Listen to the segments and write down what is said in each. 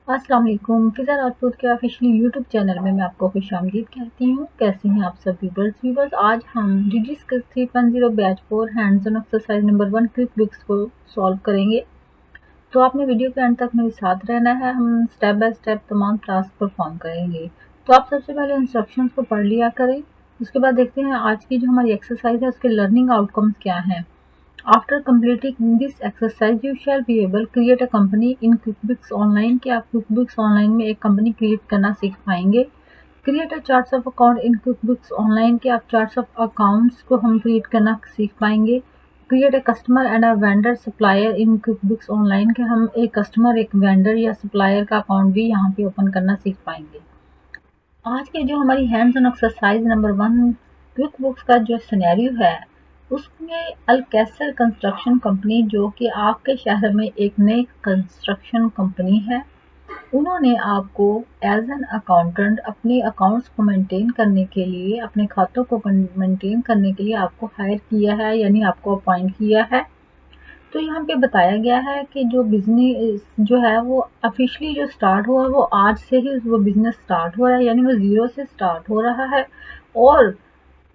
अस्सलाम वालेकुम। फ़िज़ा राजपूत के ऑफिशियल यूट्यूब चैनल में मैं आपको खुशामदीद कहती हूँ। कैसे हैं आप सब व्यूवर्स? आज हम डिजिस्कस 3.0 batch 4 hands on exercise number 1 quick books को सॉल्व करेंगे। तो आपने वीडियो के एंड तक मेरे साथ रहना है। हम स्टेप बाय स्टेप तमाम टास्क परफॉर्म करेंगे। तो आप सबसे पहले इंस्ट्रक्शंस को पढ़ लिया करें। उसके बाद देखते हैं आज की जो हमारी एक्सरसाइज है उसके लर्निंग आउटकम्स क्या हैं। After completing this exercise, you shall be able create a company in QuickBooks Online कि आप QuickBooks Online में एक कंपनी क्रिएट करना सीख पाएंगे। Create a charts of account in QuickBooks Online कि आप चार्ट्स ऑफ अकाउंट्स को हम क्रिएट करना सीख पाएंगे। Create a customer and a vendor supplier in QuickBooks Online कि हम एक कस्टमर एक वेंडर या सप्लायर का अकाउंट भी यहाँ पे ओपन करना सीख पाएंगे। आज की जो हमारी hands on exercise number 1 quick books का जो सिनेरियो है उसमें अल-कैसर कंस्ट्रक्शन कंपनी जो कि आपके शहर में एक नई कंस्ट्रक्शन कंपनी है, उन्होंने आपको एज एन अकाउंटेंट अपने अकाउंट्स को मेंटेन करने के लिए, अपने खातों को मेंटेन करने के लिए आपको हायर किया है, यानी आपको अपॉइंट किया है। तो यहाँ पे बताया गया है कि जो बिजनेस जो है वो ऑफिशियली जो स्टार्ट हुआ वो आज से ही वो बिजनेस स्टार्ट हो रहा है, यानी वो ज़ीरो से स्टार्ट हो रहा है। और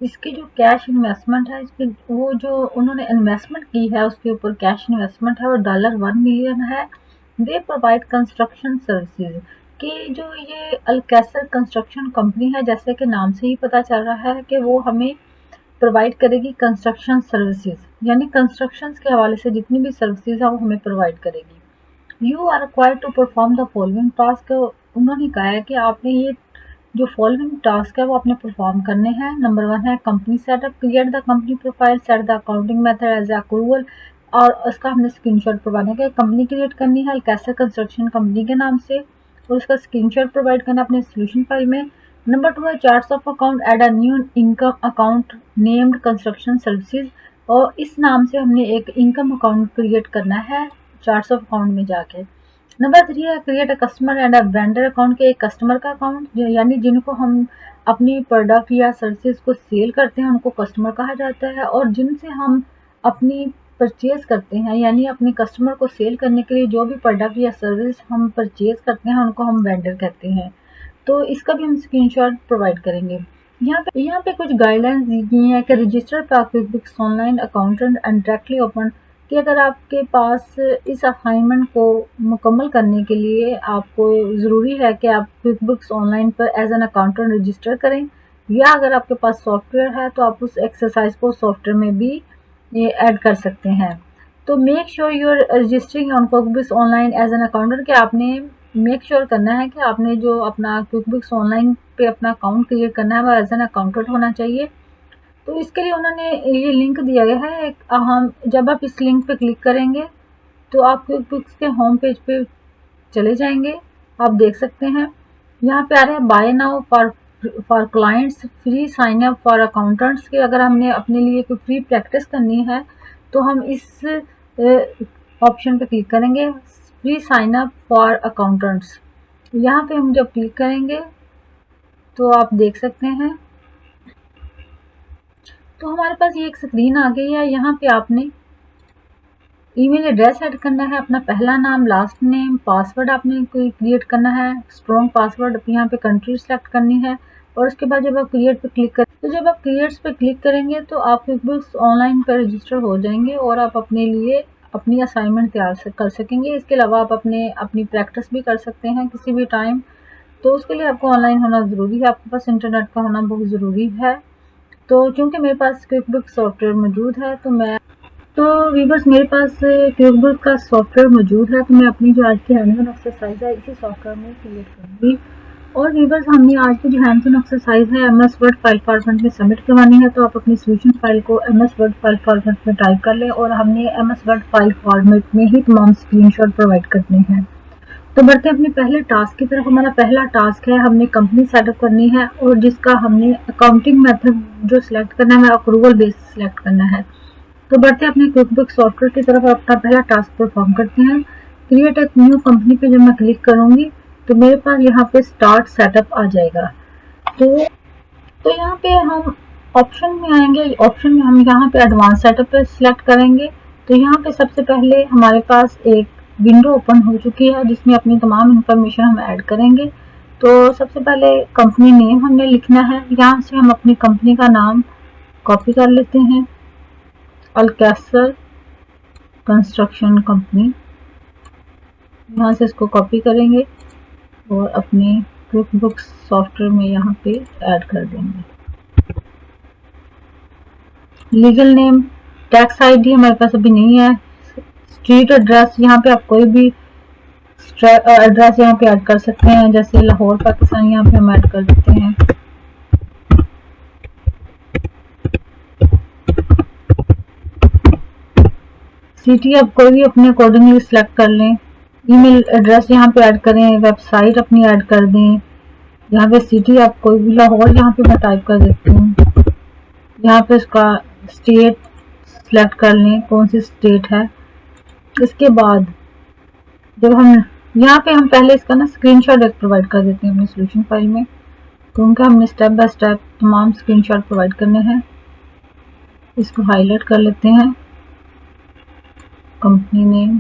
इसकी जो कैश इन्वेस्टमेंट है, इसकी वो जो उन्होंने इन्वेस्टमेंट की है उसके ऊपर कैश इन्वेस्टमेंट है वो $1 मिलियन है। दे प्रोवाइड कंस्ट्रक्शन सर्विसेज कि जो ये अल-कैसर कंस्ट्रक्शन कंपनी है, जैसे कि नाम से ही पता चल रहा है कि वो हमें प्रोवाइड करेगी कंस्ट्रक्शन सर्विसेज, यानी कंस्ट्रक्शन के हवाले से जितनी भी सर्विसेज है वो हमें प्रोवाइड करेगी। You are required to perform the following task. उन्होंने कहा है कि आपने ये जो फॉलोइंग टास्क है वो आपने परफॉर्म करने हैं। नंबर 1 है company setup, create the company profile, set the accounting method as approval, और उसका हमने स्क्रीनशॉट प्रोवाइड किया। कंपनी क्रिएट करनी है कैसे कंस्ट्रक्शन कंपनी के नाम से, और उसका स्क्रीनशॉट प्रोवाइड करना अपने सोल्यूशन फाइल में। नंबर 2 है charts of account, add a new income account named construction services, और इस नाम से हमने एक इनकम अकाउंट क्रिएट करना है चार्ट्स ऑफ अकाउंट में जाके। नंबर 3 है create a customer and a vendor account के एक कस्टमर का अकाउंट, यानी जिनको हम अपनी प्रोडक्ट या सर्विसेज को सेल करते हैं उनको कस्टमर कहा जाता है, और जिनसे हम अपनी परचेज करते हैं, यानी अपने कस्टमर को सेल करने के लिए जो भी प्रोडक्ट या सर्विस हम परचेज करते हैं उनको हम वेंडर कहते हैं। तो इसका भी हम स्क्रीनशॉट प्रोवाइड करेंगे। यहाँ पे कुछ गाइडलाइंस दी गई हैं कि register for QuickBooks online accountant and directly open, कि अगर आपके पास इस असाइनमेंट को मुकम्मल करने के लिए आपको ज़रूरी है कि आप क्विकबुक्स ऑनलाइन पर एज एन अकाउंटेंट रजिस्टर करें, या अगर आपके पास सॉफ्टवेयर है तो आप उस एक्सरसाइज को सॉफ्टवेयर में भी ये ऐड कर सकते हैं। तो make sure you are registering on QuickBooks online as an accountant, कि आपने मेक श्योर करना है कि आपने जो अपना क्विकबुक्स ऑनलाइन पे अपना अकाउंट क्रिएट करना है वो एज एन अकाउंटेंट होना चाहिए। तो इसके लिए उन्होंने ये लिंक दिया गया है। हम जब आप इस लिंक पे क्लिक करेंगे तो आप क्विकबुक्स के होम पेज पे चले जाएंगे। आप देख सकते हैं यहाँ पे आ रहे हैं buy now for clients, free sign up for accountants, के अगर हमने अपने लिए कोई फ्री प्रैक्टिस करनी है तो हम इस ऑप्शन पे क्लिक करेंगे, free sign up for accountants. यहाँ पे हम जब क्लिक करेंगे तो आप देख सकते हैं तो हमारे पास ये एक स्क्रीन आ गई है। यहाँ पे आपने ईमेल एड्रेस ऐड करना है, अपना पहला नाम, लास्ट नेम, पासवर्ड आपने कोई क्रिएट करना है, स्ट्रॉन्ग पासवर्ड, यहाँ पे कंट्री सेलेक्ट करनी है, और उसके बाद जब आप क्रिएट पे क्लिक करें तो जब आप क्रिएट पे क्लिक करेंगे तो आप क्विकबुक्स ऑनलाइन पर रजिस्टर हो जाएंगे और आप अपने लिए अपनी असाइनमेंट तैयार कर सकेंगे। इसके अलावा आप अपनी प्रैक्टिस भी कर सकते हैं किसी भी टाइम। तो उसके लिए आपको ऑनलाइन होना ज़रूरी है, आपके पास इंटरनेट का होना बहुत ज़रूरी है। तो चूँकि मेरे पास क्विकबुक सॉफ्टवेयर मौजूद है तो वीवर्स मेरे पास क्विकबुक का सॉफ्टवेयर मौजूद है, तो मैं अपनी जो आज की हैंड्स ऑन एक्सरसाइज है इसी सॉफ्टवेयर में क्रिएट करूँगी। और वीवर्स हमने आज की जो हैंड्स ऑन एक्सरसाइज है MS वर्ड फाइल फॉर्मेट में सबमिट करवानी है, तो आप अपनी सोल्यूशन फाइल को MS वर्ड फाइल फॉर्मेट में टाइप कर लें, और हमने MS वर्ड फाइल फॉर्मेट में ही तमाम स्क्रीनशॉट प्रोवाइड करने हैं। तो बढ़ते हैं अपने पहले टास्क की तरफ। हमारा पहला टास्क है हमने कंपनी सेटअप करनी है, और जिसका हमने अकाउंटिंग मेथड जो सिलेक्ट करना है अप्रूवल बेस सिलेक्ट करना है। तो बढ़ते हैं अपने क्विकबुक सॉफ्टवेयर की तरफ, अपना पहला टास्क परफॉर्म करते हैं। क्रिएट एक न्यू कंपनी पे जब मैं क्लिक करूंगी तो मेरे पास यहाँ पे स्टार्ट सेटअप आ जाएगा। तो यहाँ पे हम ऑप्शन में आएंगे, ऑप्शन में हम यहाँ पे एडवांस सेटअप पे सिलेक्ट करेंगे। तो यहाँ पे सबसे पहले हमारे पास एक विंडो ओपन हो चुकी है जिसमें अपनी तमाम इंफॉर्मेशन हम ऐड करेंगे। तो सबसे पहले कंपनी नेम हमने लिखना है। यहाँ से हम अपनी कंपनी का नाम कॉपी कर लेते हैं, अल्कैसर कंस्ट्रक्शन कंपनी। यहाँ से इसको कॉपी करेंगे और अपने क्विक बुक्स सॉफ्टवेयर में यहाँ पे ऐड कर देंगे। लीगल नेम, टैक्स आईडी हमारे पास अभी नहीं है। स्ट्रीट एड्रेस, यहाँ पे आप कोई भी एड्रेस यहाँ पे ऐड कर सकते हैं, जैसे लाहौर पाकिस्तान यहाँ पे हम ऐड कर देते हैं। सिटी आप कोई भी अपने अकॉर्डिंगली सिलेक्ट कर लें। ईमेल एड्रेस यहाँ पे ऐड करें, वेबसाइट अपनी ऐड कर दें। यहाँ पे सिटी आप कोई भी, लाहौर यहाँ पे मैं टाइप कर देती हूँ। यहाँ पे इसका स्टेट सिलेक्ट कर लें, कौन सी स्टेट है। इसके बाद जब हम यहाँ पे हम पहले इसका ना स्क्रीनशॉट एक प्रोवाइड कर देते हैं अपनी सोल्यूशन फाइल में, क्योंकि हमने स्टेप बाय स्टेप तमाम स्क्रीनशॉट प्रोवाइड करने हैं। इसको हाईलाइट कर लेते हैं, कंपनी नेम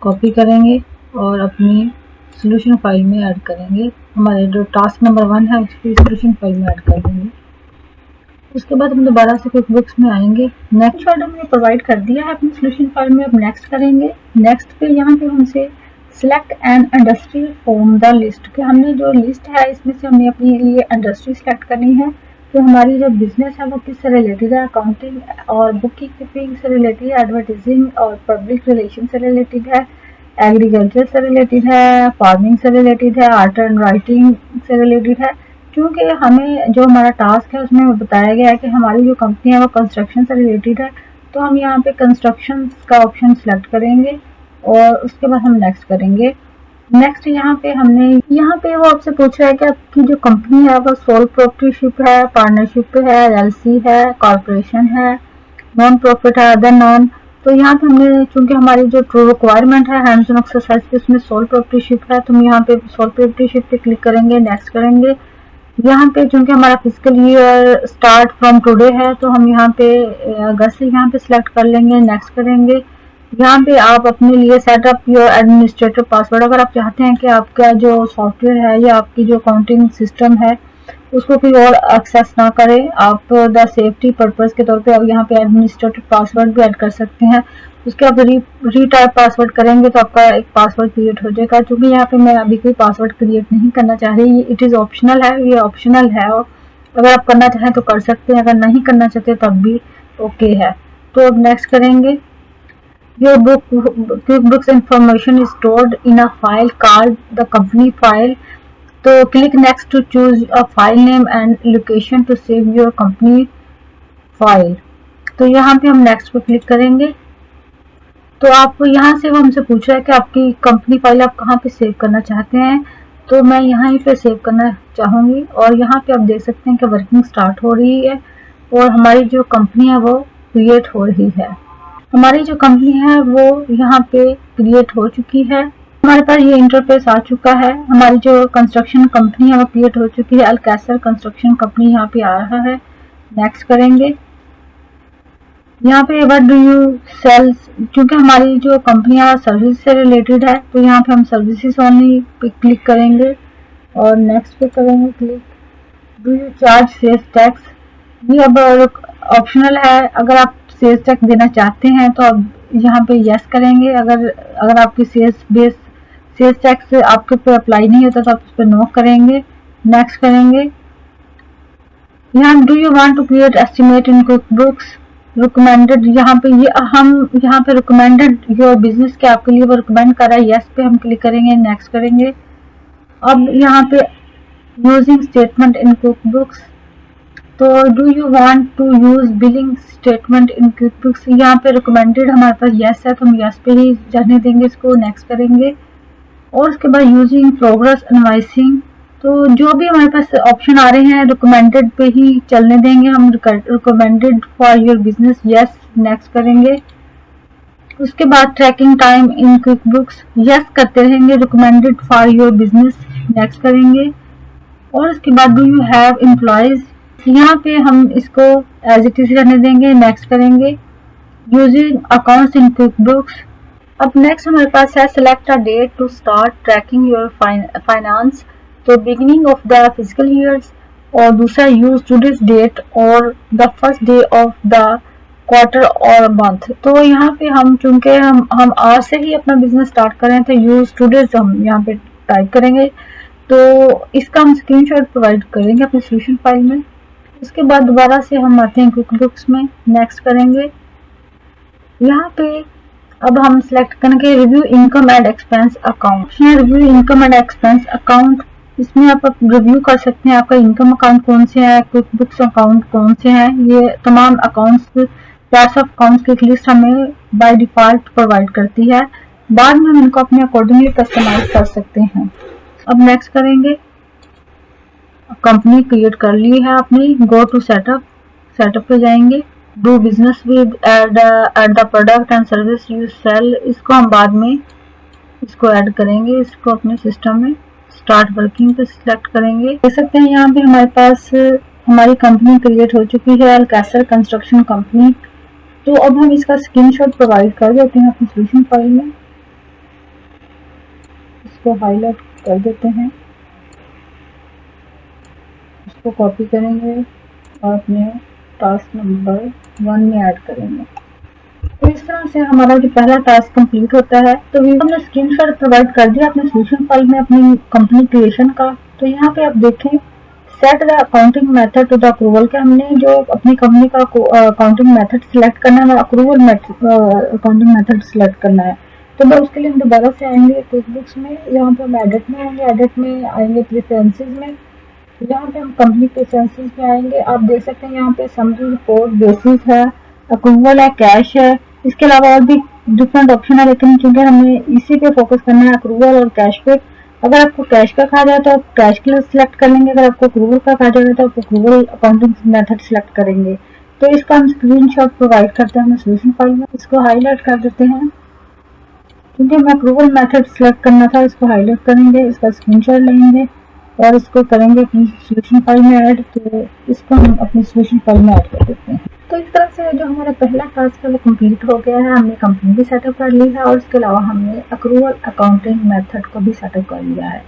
कॉपी करेंगे और अपनी सोल्यूशन फाइल में ऐड करेंगे। हमारे जो टास्क नंबर 1 है उसकी सोल्यूशन फाइल में ऐड कर देंगे। उसके बाद हम दोबारा से क्विक बुक्स में आएंगे। नेक्स्ट ऑर्डर हमने प्रोवाइड कर दिया है अपनी सोल्यूशन फाइल में। अब नेक्स्ट करेंगे। नेक्स्ट पे यहाँ पे हमसे select an industry from the list, कि हमने जो लिस्ट है इसमें से हमने अपने लिए इंडस्ट्री सेलेक्ट करनी है। तो हमारी जो बिजनेस है वो किससे रिलेटेड है, अकाउंटिंग और बुक कीपिंग से रिलेटेड है, एडवर्टाइजिंग और पब्लिक रिलेशन से रिलेटेड है, एग्रीकल्चर से रिलेटेड है, फार्मिंग से रिलेटेड है, आर्ट एंड राइटिंग से रिलेटेड है। क्योंकि हमें जो हमारा टास्क है उसमें बताया गया है कि हमारी जो कंपनी है वो कंस्ट्रक्शन से रिलेटेड है, तो हम यहाँ पे कंस्ट्रक्शन का ऑप्शन सेलेक्ट करेंगे और उसके बाद हम नेक्स्ट करेंगे। नेक्स्ट यहाँ पे वो आपसे पूछ रहा है कि आपकी जो कंपनी है वो सोल प्रोप्राइटरशिप है, पार्टनरशिप है, एलएलसी है, कॉर्पोरेशन है, नॉन प्रॉफिट है, अदर नॉन। तो यहाँ पे हमने, चूंकि हमारी जो ट्रू रिक्वायरमेंट है हैंड्स ऑन एक्सरसाइज की उसमें सोल प्रोप्राइटरशिप है, तो हम यहाँ पे सोल प्रोप्राइटरशिप पे क्लिक करेंगे, नेक्स्ट करेंगे। यहाँ पे चूंकि हमारा physical year start from today है तो हम यहाँ पे अगस्त यहाँ पे सिलेक्ट कर लेंगे, नेक्स्ट करेंगे। यहाँ पे आप अपने लिए सेटअप योर एडमिनिस्ट्रेटर पासवर्ड, अगर आप चाहते हैं कि आपका जो सॉफ्टवेयर है या आपकी जो अकाउंटिंग सिस्टम है उसको कोई और एक्सेस ना करे, आप द सेफ्टी पर्पस के तौर पे आप यहाँ पे एडमिनिस्ट्रेटर पासवर्ड भी ऐड कर सकते हैं। उसके आप रीटाइप पासवर्ड करेंगे तो आपका एक पासवर्ड क्रिएट हो जाएगा। क्योंकि यहाँ पे मैं अभी कोई पासवर्ड क्रिएट नहीं करना चाह रही, इट इज़ ऑप्शनल है, ये ऑप्शनल है, और अगर आप करना चाहें तो कर सकते हैं, अगर नहीं करना चाहते तब भी ओके है। तो अब नेक्स्ट करेंगे। Your QuickBooks information is stored in a file called the company file. तो click next to choose a file name and location to save your company file. तो यहाँ पे हम next पे क्लिक करेंगे। तो आप यहाँ से वो हमसे पूछ रहा है कि आपकी कंपनी फाइल आप कहाँ पे सेव करना चाहते हैं। तो मैं यहाँ पे सेव करना चाहूँगी और यहाँ पे आप देख सकते हैं कि वर्किंग स्टार्ट हो रही है और हमारी जो कंपनी है वो क्रिएट हो रही है। हमारी जो कंपनी है वो यहाँ पे क्रिएट हो चुकी है। हमारे पास ये इंटरफेस आ चुका है। हमारी जो कंस्ट्रक्शन कंपनी है वो क्रिएट हो चुकी है, अल्कैसर कंस्ट्रक्शन कंपनी यहाँ पे आ रहा है। नेक्स्ट करेंगे। यहाँ पे व्हाट डू यू सेल, क्योंकि हमारी जो कंपनी है सर्विस से रिलेटेड है तो यहाँ पे हम सर्विसेज ओनली पे क्लिक करेंगे और नेक्स्ट पे करेंगे click. Do you charge sales tax, ये अब ऑप्शनल है, अगर आप सेल्स टैक्स देना चाहते हैं तो आप यहाँ पे यस करेंगे। अगर आपकी सेल्स टैक्स आपके ऊपर अप्लाई नहीं होता तो आप उस पर नो करेंगे, नेक्स्ट करेंगे। यहाँ do you want to create estimate in QuickBooks recommended, यहाँ पे रिकमेंडेड योर बिजनेस के आपके लिए वो रिकमेंड कर रहा है, यस पे हम क्लिक करेंगे, नेक्स्ट करेंगे। अब यहाँ पे यूजिंग स्टेटमेंट इन QuickBooks, तो do you want to use billing statement in QuickBooks, यहाँ पे रिकमेंडेड हमारे पास यस है तो हम यस पे ही जाने देंगे इसको, नेक्स्ट करेंगे। और उसके बाद यूजिंग प्रोग्रेस इनवॉइसिंग, तो जो भी हमारे पास ऑप्शन आ रहे हैं रिकमेंडेड पे ही चलने देंगे हम, recommended for your business, yes, next करेंगे। उसके बाद tracking time in QuickBooks, yes करते रहेंगे, recommended for your business, next करेंगे। और उसके बाद डू यू हैव एम्प्लॉयज, यहाँ पे हम इसको एज इट इज रहने देंगे, नेक्स्ट करेंगे। Using accounts in QuickBooks. अब नेक्स्ट हमारे पास है select a date to start tracking your finance, तो beginning of the physical years, और दूसरा यूज टूडेज डेट और the first day of the quarter और मंथ। तो यहाँ पे हम चूंकि हम आज से ही अपना बिजनेस स्टार्ट करें तो यूज टूडेज हम यहाँ पे टाइप करेंगे, तो इसका हम स्क्रीनशॉट प्रोवाइड करेंगे अपने सोल्यूशन फाइल में। उसके बाद दोबारा से हम आते हैं क्विक बुक्स में, नेक्स्ट करेंगे। यहाँ पे अब हम सिलेक्ट करेंगे review income and expense account. Review income and expense account, इसमें आप रिव्यू कर सकते हैं आपका इनकम अकाउंट कौन से है, क्विक बुक्स अकाउंट कौन से हैं। ये तमाम अकाउंट्स क्लास ऑफ अकाउंट्स की एक लिस्ट हमें बाय डिफॉल्ट प्रोवाइड करती है, बाद में हम इनको अपने अकॉर्डिंगली कस्टमाइज कर सकते हैं। अब नेक्स्ट करेंगे, कंपनी क्रिएट कर ली है अपनी, गो टू सेटअप, सेटअप पे जाएंगे। Do business with add the product and service you sell, इसको हम बाद में इसको ऐड करेंगे, इसको अपने सिस्टम में स्टार्ट वर्किंग पे सिलेक्ट करेंगे। देख सकते हैं यहाँ पे हमारे पास हमारी कंपनी क्रिएट हो चुकी है, अल्कैसर कंस्ट्रक्शन कंपनी। तो अब हम इसका स्क्रीनशॉट प्रोवाइड कर देते हैं अपनी सोल्यूशन फाइल में, इसको हाईलाइट कर देते हैं, इसको कॉपी करेंगे और अपने टास्क नंबर 1 में ऐड करेंगे। तो इस तरह से हमारा जो पहला टास्क कंप्लीट होता है। तो हमने स्क्रीनशॉट प्रोवाइड कर दिया अपने सोल्यूशन फाइल में अपनी कंपनी क्रिएशन का। तो यहाँ पे आप देखें set the accounting method to the approval, के हमने जो अपनी कंपनी का अकाउंटिंग मेथड सिलेक्ट करना है, अप्रूवल अकाउंटिंग मेथड सिलेक्ट करना है। तो मैं उसके लिए हम दोबारा से आएंगे क्विक बुक्स में, यहाँ पे हम एडिट में आएंगे, एडिट में आएंगे प्रेफरेंसेस में, यहाँ पे हम कंपनी प्रेफरेंसेस में आएंगे। आप देख सकते हैं यहाँ पे समरी रिपोर्ट, बेसिस है, अप्रूवल है, कैश है, इसके अलावा और भी डिफरेंट ऑप्शन है, लेकिन चूंकि हमें इसी पे फोकस करना है अप्रूवल और कैश पे। अगर आपको कैश का कहा जाए तो आप कैश के लिए सिलेक्ट कर लेंगे, अगर आपको अप्रूवल का कहा जाए तो आप अप्रूवल अकाउंटिंग मेथड सिलेक्ट करेंगे। तो इसका हम स्क्रीनशॉट प्रोवाइड करते हैं अपने सोल्यूशन फाइल में, इसको हाईलाइट कर देते हैं, क्योंकि हमें अप्रूवल मेथड सिलेक्ट करना था, इसको हाईलाइट करेंगे, इसका स्क्रीनशॉट लेंगे और इसको करेंगे अपनी सोल्यूशन फाइल में ऐड। तो इसको हम अपनी सोल्यूशन फाइल में ऐड कर देते हैं। तो इस तरह से जो हमारा पहला टास्क है वो कंप्लीट हो गया है, हमने कंपनी भी सेटअप कर ली है और इसके अलावा हमने अक्रूवल अकाउंटिंग मेथड को भी सेटअप कर लिया है।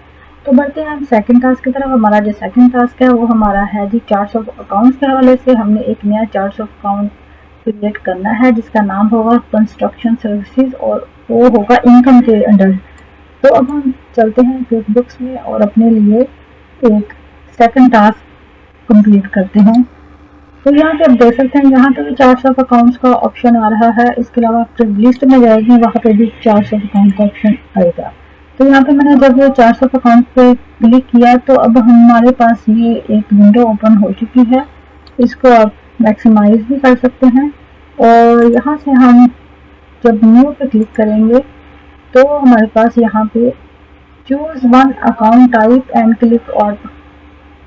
तो बढ़ते हैं हम सेकंड टास्क की तरफ। हमारा जो सेकंड टास्क है वो हमारा है जी चार्ट्स ऑफ अकाउंट्स के हवाले से हमने एक नया चार्ट्स ऑफ अकाउंट क्रिएट करना है जिसका नाम होगा कंस्ट्रक्शन सर्विसेज और वो होगा इनकम के अंडर। तो अब हम चलते हैं क्विक बुक्स में और अपने लिए एक सेकंड टास्क कंप्लीट करते हैं। तो यहाँ पे आप देख सकते हैं यहाँ पे भी चार्ट्स ऑफ अकाउंट्स का ऑप्शन आ रहा है, इसके अलावा आप लिस्ट में जाएगी वहाँ पे भी चार्ट्स ऑफ अकाउंट का ऑप्शन आएगा। तो यहाँ पे मैंने जब ये चार्ट्स ऑफ अकाउंट पे क्लिक किया तो अब हमारे पास ये एक विंडो ओपन हो चुकी है, इसको आप मैक्सिमाइज भी कर सकते हैं। और यहाँ से हम जब न्यू पे क्लिक करेंगे तो हमारे पास यहाँ पे choose one account type and click on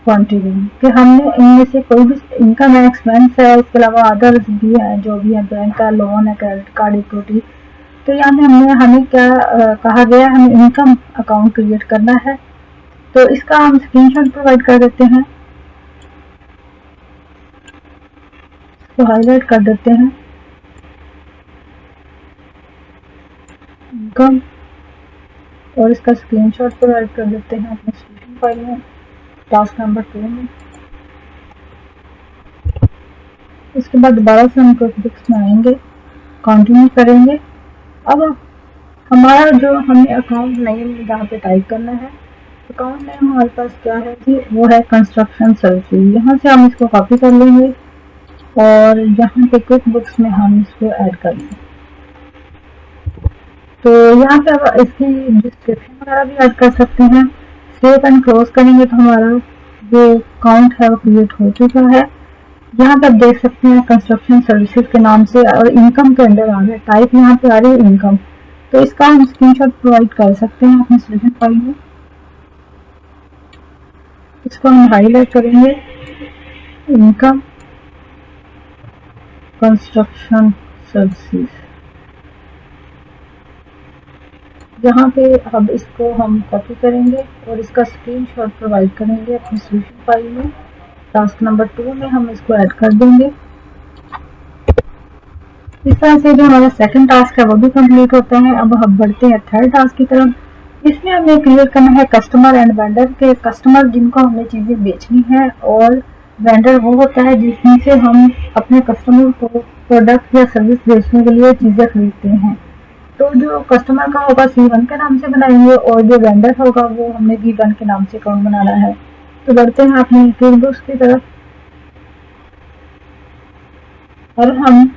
continue, कि हमने इनमें से कोई भी इनकम है, एक्सपेंस है, इसके अलावा अदर्स भी है जो भी है, बैंक का लोन है, क्रेडिट कार्ड, इक्विटी। तो यहाँ पे हमें क्या कहा गया, हमें इनकम अकाउंट क्रिएट करना है। तो इसका हम स्क्रीनशॉट प्रोवाइड कर देते हैं, तो हाईलाइट कर देते हैं इनकम और इसका स्क्रीनशॉट प्रोवाइड कर देते हैं अपने सोल्यूशन फाइल में टास्क नंबर 2 में। इसके बाद दोबारा से हम क्विक बुक्स में आएंगे, कंटिन्यू करेंगे। अब हमारा जो हमें अकाउंट नेम यहाँ पे टाइप करना है, अकाउंट नेम हमारे पास क्या है जी, वो है कंस्ट्रक्शन सर्विसेज। यहाँ से हम इसको कॉपी कर लेंगे और यहाँ पे क्विक बुक्स में हम इसको ऐड कर लेंगे। तो यहाँ पे अब इसकी डिस्क्रिप्शन वगैरह भी ऐड कर सकते हैं। सेव एंड क्लोज करेंगे तो हमारा जो अकाउंट है वो क्रिएट हो चुका है। यहाँ पे आप देख सकते हैं कंस्ट्रक्शन सर्विसेज के नाम से और इनकम के अंदर आ रहा है, टाइप यहाँ पे आ रही है इनकम। तो इसका हम स्क्रीनशॉट प्रोवाइड कर सकते हैं अपने सोल्यूशन फाइल में, इसको हम हाईलाइट करेंगे इनकम कंस्ट्रक्शन सर्विसेज। यहाँ पे अब इसको हम कॉपी करेंगे और इसका स्क्रीनशॉट प्रोवाइड करेंगे अपनी सोल्यूशन फाइल में, टास्क नंबर 2 में हम इसको ऐड कर देंगे। इस तरह से जो हमारा सेकंड टास्क है वो भी कंप्लीट होता है। अब हम बढ़ते हैं थर्ड टास्क की तरफ। इसमें हमें क्लियर करना है कस्टमर एंड वेंडर के। कस्टमर जिनको हमने चीज़ें बेचनी है और वेंडर वो होता है जिसमें से हम अपने कस्टमर को प्रोडक्ट या सर्विस बेचने के लिए चीज़ें खरीदते हैं। तो जो कस्टमर का होगा C1 के नाम से बनाएंगे और जो वेंडर होगा वो हमने V1 के नाम से अकाउंट बनाना है। तो बढ़ते हैं अपनी क्विकबुक्स की तरफ और हम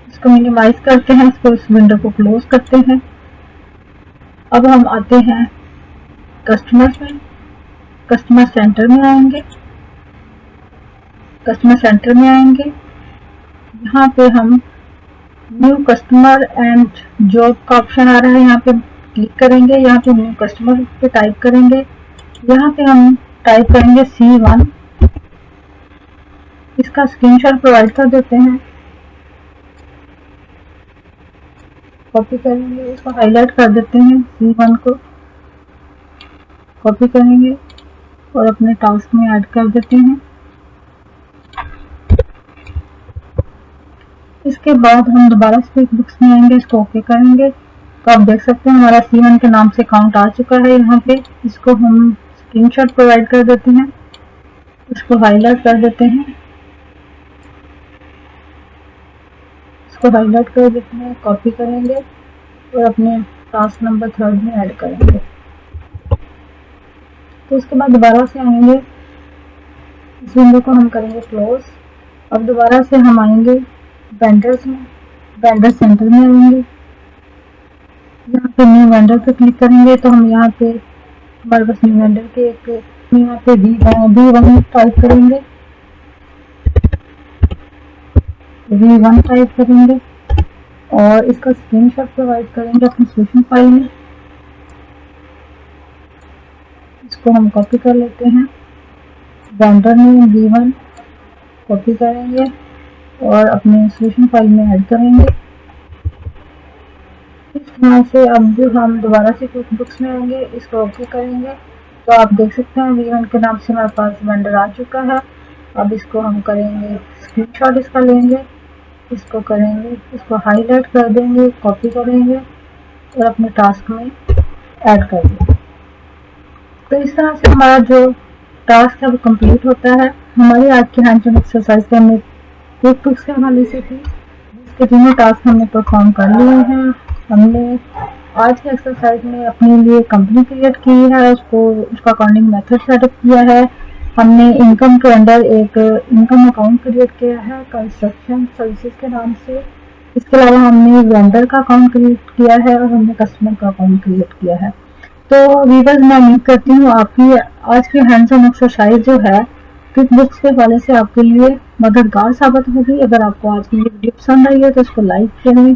इसको मिनिमाइज करते हैं, इसको इस विंडो को क्लोज करते हैं। अब हम आते हैं कस्टमर्स में, कस्टमर सेंटर में आएंगे। कस्टमर सेंटर में आएंगे, यहाँ पे हम न्यू कस्टमर एंड जॉब का ऑप्शन आ रहा है, यहाँ पे क्लिक करेंगे। यहाँ पे न्यू कस्टमर पे टाइप करेंगे, यहाँ पे हम टाइप करेंगे C1। इसका स्क्रीनशॉट प्रोवाइड कर देते हैं, कॉपी करेंगे, इसको हाईलाइट कर देते हैं। C1 को कॉपी करेंगे और अपने टास्क में ऐड कर देते हैं। इसके बाद हम दोबारा क्विकबुक्स में आएंगे, इसको ओके करेंगे। तो आप देख सकते हैं हमारा C1 के नाम से अकाउंट आ चुका है यहाँ पे। इसको हम स्क्रीनशॉट प्रोवाइड कर देते हैं, इसको हाईलाइट कर देते हैं, इसको हाईलाइट कर देते हैं, कॉपी करेंगे और अपने टास्क नंबर 3 में ऐड करेंगे। तो उसके बाद दोबारा से आएंगे, इस विंडो को हम करेंगे क्लोज। अब दोबारा से हम आएंगे वेंडर्स में, वेंडर सेंटर में आएंगे, यहाँ पे न्यू वेंडर पे क्लिक करेंगे। तो हम यहाँ पे हमारे पास न्यू वेंडर के एक यहाँ पे V1 टाइप करेंगे, V1 टाइप करेंगे और इसका स्क्रीनशॉट प्रोवाइड करेंगे अपनी सोल्यूशन फाइल में। इसको हम कॉपी कर लेते हैं, वेंडर नेम V1 कॉपी करेंगे और अपने सोल्यूशन फाइल में ऐड करेंगे। इस तरह से अब जो हम दोबारा से क्विकबुक्स में आएंगे, इसको ओके करेंगे। तो आप देख सकते हैं V1 के नाम से हमारे पास वेंडर आ चुका है। अब इसको हम करेंगे स्क्रीनशॉट, इसका लेंगे, इसको करेंगे, इसको हाईलाइट कर देंगे, कॉपी करेंगे और अपने टास्क में ऐड कर देंगे। तो इस तरह से हमारा जो टास्क है वो कंप्लीट होता है। हमारी आज की हैंड्स ऑन एक्सरसाइज के हमने क्विकबुक्स के हवाले से थी, जिसके तीनों टास्क हमने परफॉर्म कर लिए हैं। हमने आज की एक्सरसाइज में अपने लिए कंपनी क्रिएट की है, उसका अकाउंटिंग मेथड सेटअप किया है। हमने इनकम के अंदर एक इनकम अकाउंट क्रिएट किया है कंस्ट्रक्शन सर्विसेज के नाम से। इसके अलावा हमने वेंडर का अकाउंट क्रिएट किया है और हमने कस्टमर का अकाउंट क्रिएट किया है। तो वीवर्स, मैं उम्मीद करती हूँ आपकी आज की हैंड्स ऑन एक्सरसाइज जो है क्विकबुक्स के हवाले से आपके लिए मददगार साबित होगी। अगर आपको आज की वीडियो पसंद आई है तो इसको लाइक करें,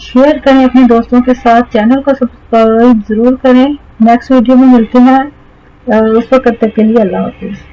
शेयर करें अपने दोस्तों के साथ, चैनल को सब्सक्राइब जरूर करें। नेक्स्ट वीडियो में मिलते हैं, उस वक्त तक के लिए अल्लाह हाफिज़।